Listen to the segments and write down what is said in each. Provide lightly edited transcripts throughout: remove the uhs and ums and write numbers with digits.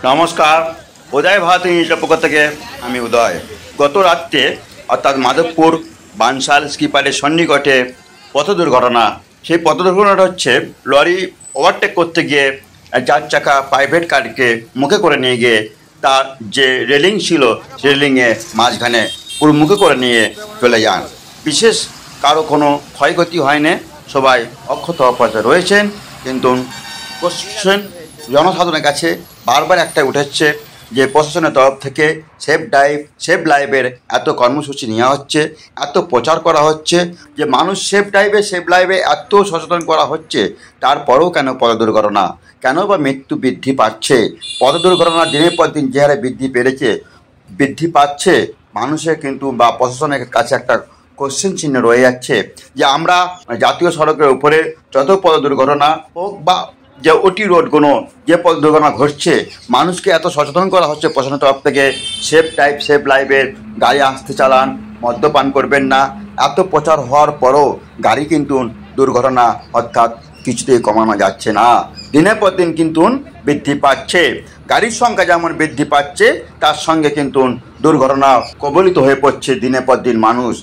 নমস্কার, উদয় ভারতী নিউজের পক্ষ থেকে আমি উদয়। গত রাত্রে অর্থাৎ মাধবপুর বানশাল স্কিপারের সন্নিকটে পথ দুর্ঘটনা। সেই পথ দুর্ঘটনাটা হচ্ছে লরি ওভারটেক করতে গিয়ে 4 চাকা প্রাইভেট কারকে মুখে করে নিয়ে গিয়ে তার যে রেলিং ছিল সেই রেলিংয়ে মাঝখানে পুরো মুখে করে নিয়ে চলে যান। বিশেষ কারো কোনো ক্ষয়ক্ষতি হয়নি, সবাই অক্ষত অপরাধে রয়েছেন। কিন্তু কোশ্চেন জনসাধারণের কাছে বারবার একটা উঠেছে যে প্রশাসনের তরফ থেকে সেভ লাইভের এত কর্মসূচি নেওয়া হচ্ছে, এত প্রচার করা হচ্ছে যে মানুষ সেভ লাইভে এত সচেতন করা হচ্ছে, তারপরেও কেন পথ দুর্ঘটনা, কেন বা মৃত্যু বৃদ্ধি পাচ্ছে? পথ দুর্ঘটনা দিনের পর দিন যে হারে বৃদ্ধি পাচ্ছে, মানুষের কিন্তু বা প্রশাসনের কাছে একটা কোশ্চেন চিহ্ন রয়ে যাচ্ছে যে আমরা জাতীয় সড়কের উপরে যত পথ দুর্ঘটনা হোক বা যে ওটি রোডগুলো যে পথ দুর্ঘটনা ঘটছে, মানুষকে এত সচেতন করা হচ্ছে প্রশাসনের তরফ থেকে সেভ লাইভের গাড়ি আসতে চালান, মদ্যপান করবেন না, এত প্রচার হওয়ার পরও গাড়ি কিন্তু দুর্ঘটনা অর্থাৎ কিছুতেই কমানো যাচ্ছে না। দিনের পর দিন কিন্তু বৃদ্ধি পাচ্ছে, গাড়ির সংখ্যা যেমন বৃদ্ধি পাচ্ছে তার সঙ্গে কিন্তু দুর্ঘটনা কবলিত হয়ে পড়ছে দিনের পর দিন মানুষ।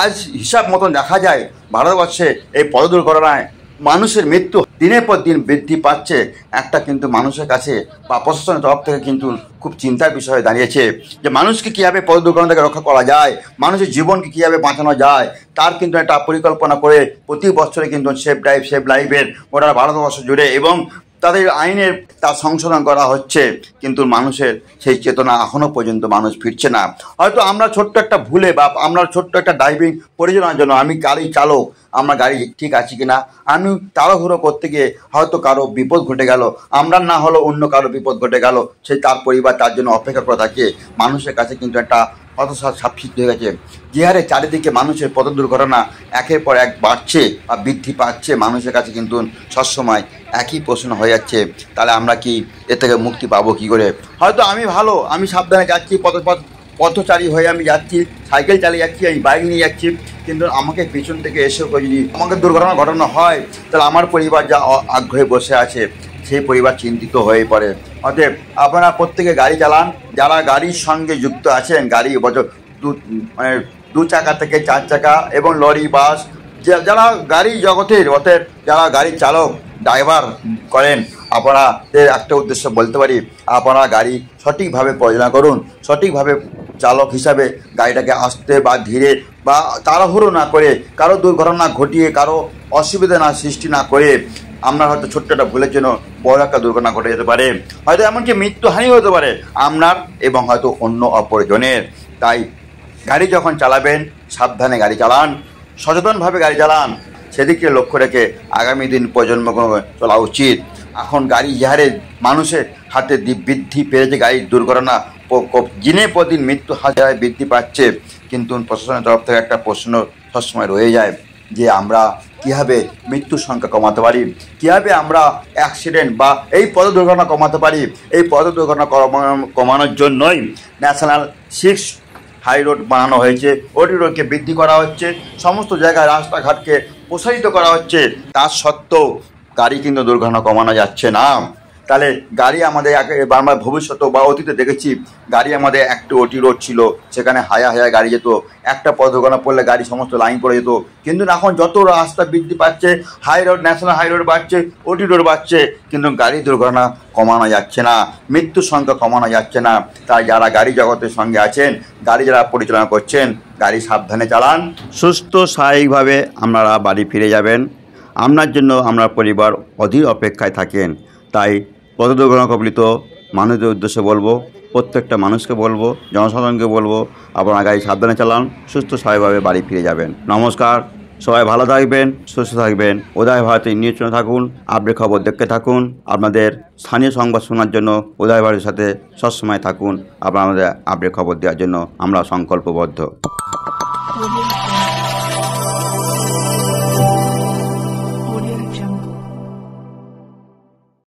আজ হিসাব মতন দেখা যায় ভারতবর্ষে এই পথ দুর্ঘটনায় মানুষের মৃত্যু দিনের পর দিন বৃদ্ধি পাচ্ছে। একটা কিন্তু মানুষের কাছে বা প্রশাসনের তরফ থেকে কিন্তু খুব চিন্তার বিষয় দাঁড়িয়েছে যে মানুষকে কীভাবে পথ দুর্ঘটনা থেকে রক্ষা করা যায়, মানুষের জীবনকে কীভাবে বাঁচানো যায়, তার কিন্তু একটা পরিকল্পনা করে প্রতি বছরে কিন্তু সেভ লাইভের গোটা ভারতবর্ষ জুড়ে এবং তাদের আইনের তা সংশোধন করা হচ্ছে, কিন্তু মানুষের সেই চেতনা এখনও পর্যন্ত মানুষ ফিরছে না। হয়তো আমরা ছোট্ট একটা ভুলে বা আমরা ছোট্ট একটা ড্রাইভিং পরিচালনার জন্য, আমি গাড়ি চালক, আমরা গাড়ি ঠিক আছে কিনা, আমি তাড়াহুড়ো করতে গিয়ে হয়তো কারো বিপদ ঘটে গেল, আমরা না হলেও অন্য কারো বিপদ ঘটে গেল, সেই তার পরিবার তার জন্য অপেক্ষা করে থাকে। মানুষের কাছে কিন্তু একটা হতাশার ছাপ সৃষ্টি হয়ে গেছে। যে হারে চারিদিকে মানুষের পথ দুর্ঘটনা একের পর এক বাড়ছে বা বৃদ্ধি পাচ্ছে, মানুষের কাছে কিন্তু সবসময় একই প্রশ্ন হয়ে যাচ্ছে, তাহলে আমরা কি এর থেকে মুক্তি পাবো কী করে? হয়তো আমি সাবধানে যাচ্ছি, পথচারী হয়ে আমি যাচ্ছি, সাইকেল চালিয়ে যাচ্ছি, আমি বাইক নিয়ে যাচ্ছি, কিন্তু আমাকে পিছন থেকে এসে যদি আমাকে দুর্ঘটনা ঘটানো হয়, তাহলে আমার পরিবার যা আগ্রহে বসে আছে সেই পরিবার চিন্তিত হয়ে পড়ে। অতএব আপনারা প্রত্যেকে গাড়ি চালান, যারা গাড়ির সঙ্গে যুক্ত আছেন, গাড়ি দু চাকা থেকে 4 চাকা এবং লরি, বাস, যারা গাড়ি জগতের অতএব যারা গাড়ি চালক ড্রাইভার করেন, আপনাদের একটা উদ্দেশ্য বলতে পারি, আপনারা গাড়ি সঠিকভাবে পরিচালনা করুন। সঠিকভাবে চালক হিসাবে গাড়িটাকে আস্তে বা ধীরে বা তাড়াহুড়ো না করে, কারো দুর্ঘটনা ঘটিয়ে কারো অসুবিধা সৃষ্টি না করে, আপনার হয়তো ছোট্ট একটা ভুলের জন্য বড় একটা দুর্ঘটনা ঘটে যেতে পারে, হয়তো এমনকি মৃত্যুহানি হতে পারে আপনার এবং হয়তো অন্য অপরজনের। তাই গাড়ি যখন চালাবেন সাবধানে গাড়ি চালান, সচেতনভাবে গাড়ি চালান, সেদিকে লক্ষ্য রেখে আগামী দিন প্রজন্মকে চলা উচিত। এখন গাড়ি যে হারে মানুষের হাতে বৃদ্ধি পেয়েছে, গাড়ির দুর্ঘটনা দিনের পর দিন মৃত্যু হারে বৃদ্ধি পাচ্ছে, কিন্তু প্রশাসনের তরফ থেকে একটা প্রশ্ন সবসময় রয়ে যায় যে আমরা কীভাবে মৃত্যুর সংখ্যা কমাতে পারি, কীভাবে আমরা অ্যাক্সিডেন্ট বা এই পথ দুর্ঘটনা কমাতে পারি। এই পথ দুর্ঘটনা কমানোর জন্যই ন্যাশনাল 6 হাই রোড বানানো হয়েছে, ওটি রোডকে বৃদ্ধি করা হচ্ছে, সমস্ত জায়গায় রাস্তাঘাটকে প্রসারিত করা হচ্ছে। তার সত্ত্বেও গাড়ি কিন্তু দুর্ঘটনা কমানো যাচ্ছে না। তাহলে গাড়ি আমাদের আমরা ভবিষ্যতে বা অতীতে দেখেছি, গাড়ি আমাদের একটা ওটি রোড ছিল, সেখানে হাজার গাড়ি যেত, একটা পথ দুর্ঘটনা পড়লে গাড়ি সমস্ত লাইন পড়ে যেত। কিন্তু এখন যত রাস্তা বৃদ্ধি পাচ্ছে, high road, national high road বাড়ছে, ওটি রোড বাড়ছে, কিন্তু গাড়ি দুর্ঘটনা কমানো যাচ্ছে না, মৃত্যুর সংখ্যা কমানো যাচ্ছে না। তাই যারা গাড়ি জগতের সঙ্গে আছেন, গাড়ি যারা পরিচালনা করছেন, গাড়ি সাবধানে চালান, সুস্থ স্বাভাবিকভাবে আপনারা বাড়ি ফিরে যাবেন। আপনার জন্য আপনার পরিবার অধীর অপেক্ষায় থাকেন। তাই পথ দুর্ঘটনা কবলিত মানুষদের উদ্দেশ্যে বলবো, প্রত্যেকটা মানুষকে বলবো, জনসাধারণকে বলবো, আপনারা গাড়ি সাবধানে চালান, সুস্থ স্বাভাবিকভাবে বাড়ি ফিরে যাবেন। নমস্কার, সবাই ভালো থাকবেন, সুস্থ থাকবেন। উদয় ভারতী নিউজ চ্যানেলে থাকুন, আপডেট খবর দেখতে থাকুন। আপনাদের স্থানীয় সংবাদ শোনার জন্য উদয় ভারতীর সাথে সবসময় থাকুন। আপনারা আমাদের আপডেট খবর দেওয়ার জন্য আমরা সংকল্পবদ্ধ।